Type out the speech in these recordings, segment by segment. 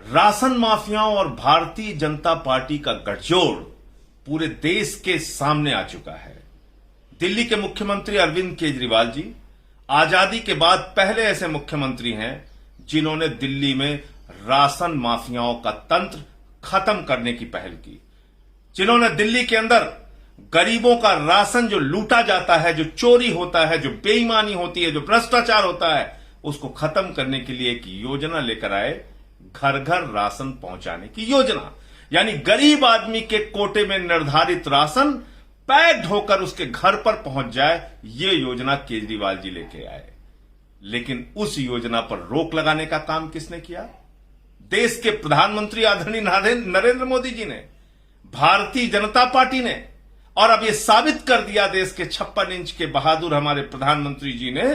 Ration माफियाओं और Bharatiya Janata party का गठजोड़ पूरे देश के सामने आ चुका है। दिल्ली के मुख्यमंत्री अरविंद केजरीवाल जी आजादी के बाद पहले ऐसे मुख्यमंत्री हैं जिन्होंने दिल्ली में राशन माफियाओं का तंत्र खत्म करने की पहल की, जिन्होंने दिल्ली के अंदर गरीबों का राशन जो लूटा जाता है, जो चोरी होता है, जो बेईमानी होती है, जो भ्रष्टाचार होता है, उसको खत्म करने के लिए एक योजना लेकर आए, घर घर राशन पहुंचाने की योजना। यानी गरीब आदमी के कोटे में निर्धारित राशन पैक्ड होकर उसके घर पर पहुंच जाए, ये योजना केजरीवाल जी लेके आए। लेकिन उस योजना पर रोक लगाने का काम किसने किया? देश के प्रधानमंत्री आदरणीय नरेंद्र मोदी जी ने, भारतीय जनता पार्टी ने, और अब यह साबित कर दिया देश के 56 इंच के बहादुर हमारे प्रधानमंत्री जी ने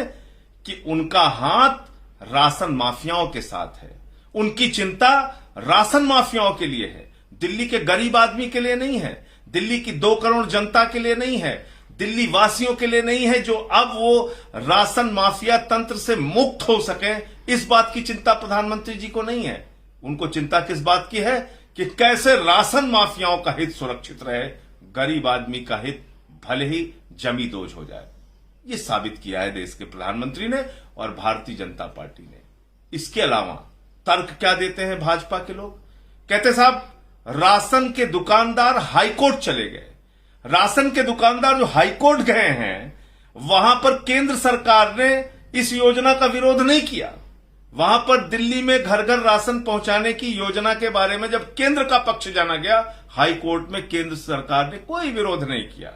कि उनका हाथ राशन माफियाओं के साथ है। उनकी चिंता राशन माफियाओं के लिए है, दिल्ली के गरीब आदमी के लिए नहीं है, दिल्ली की 2 करोड़ जनता के लिए नहीं है, दिल्ली वासियों के लिए नहीं है, जो अब वो राशन माफिया तंत्र से मुक्त हो सके, इस बात की चिंता प्रधानमंत्री जी को नहीं है। उनको चिंता किस बात की है कि कैसे राशन माफियाओं का हित सुरक्षित रहे, गरीब आदमी का हित भले ही जमी दोज हो जाए। यह साबित किया है देश के प्रधानमंत्री ने और भारतीय जनता पार्टी ने। इसके अलावा तर्क क्या देते हैं भाजपा के लोग? कहते साहब राशन के दुकानदार हाईकोर्ट चले गए। राशन के दुकानदार जो हाईकोर्ट गए हैं, वहां पर केंद्र सरकार ने इस योजना का विरोध नहीं किया। वहां पर दिल्ली में घर घर राशन पहुंचाने की योजना के बारे में जब केंद्र का पक्ष जाना गया, हाईकोर्ट में केंद्र सरकार ने कोई विरोध नहीं किया।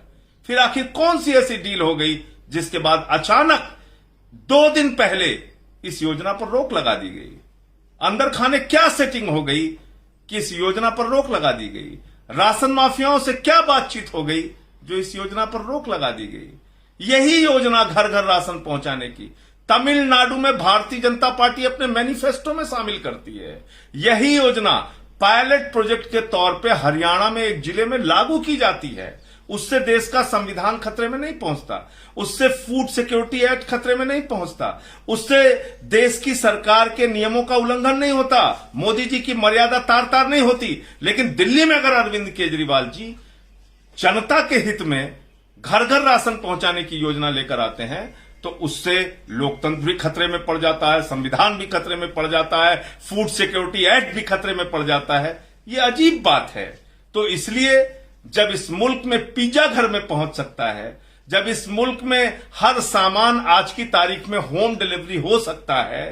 फिर आखिर कौन सी ऐसी डील हो गई जिसके बाद अचानक 2 दिन पहले इस योजना पर रोक लगा दी गई? अंदर खाने क्या सेटिंग हो गई कि इस योजना पर रोक लगा दी गई? राशन माफियाओं से क्या बातचीत हो गई जो इस योजना पर रोक लगा दी गई? यही योजना घर घर राशन पहुंचाने की तमिलनाडु में भारतीय जनता पार्टी अपने मैनिफेस्टो में शामिल करती है। यही योजना पायलट प्रोजेक्ट के तौर पे हरियाणा में एक जिले में लागू की जाती है। उससे देश का संविधान खतरे में नहीं पहुंचता, उससे फूड सिक्योरिटी एक्ट खतरे में नहीं पहुंचता, उससे देश की सरकार के नियमों का उल्लंघन नहीं होता, मोदी जी की मर्यादा तार तार नहीं होती। लेकिन दिल्ली में अगर अरविंद केजरीवाल जी जनता के हित में घर घर राशन पहुंचाने की योजना लेकर आते हैं तो उससे लोकतंत्र भी खतरे में पड़ जाता है, संविधान भी खतरे में पड़ जाता है, फूड सिक्योरिटी एक्ट भी खतरे में पड़ जाता है। यह अजीब बात है। तो इसलिए जब इस मुल्क में पिज्जा घर में पहुंच सकता है, जब इस मुल्क में हर सामान आज की तारीख में होम डिलीवरी हो सकता है,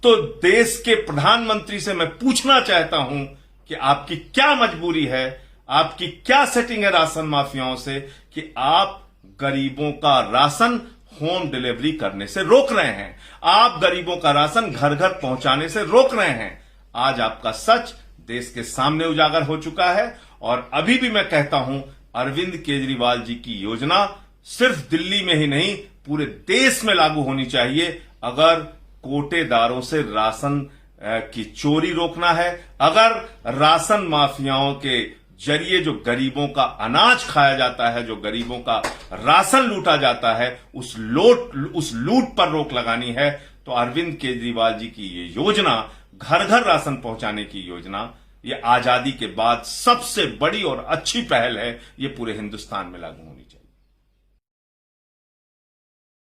तो देश के प्रधानमंत्री से मैं पूछना चाहता हूं कि आपकी क्या मजबूरी है, आपकी क्या सेटिंग है राशन माफियाओं से कि आप गरीबों का राशन होम डिलीवरी करने से रोक रहे हैं, आप गरीबों का राशन घर घर पहुंचाने से रोक रहे हैं। आज आपका सच देश के सामने उजागर हो चुका है और अभी भी मैं कहता हूं अरविंद केजरीवाल जी की योजना सिर्फ दिल्ली में ही नहीं पूरे देश में लागू होनी चाहिए। अगर कोटेदारों से राशन की चोरी रोकना है, अगर राशन माफियाओं के जरिए जो गरीबों का अनाज खाया जाता है, जो गरीबों का राशन लूटा जाता है, उस लूट पर रोक लगानी है, तो अरविंद केजरीवाल जी की ये योजना, घर घर राशन पहुंचाने की योजना, ये आजादी के बाद सबसे बड़ी और अच्छी पहल है। ये पूरे हिंदुस्तान में लागू होनी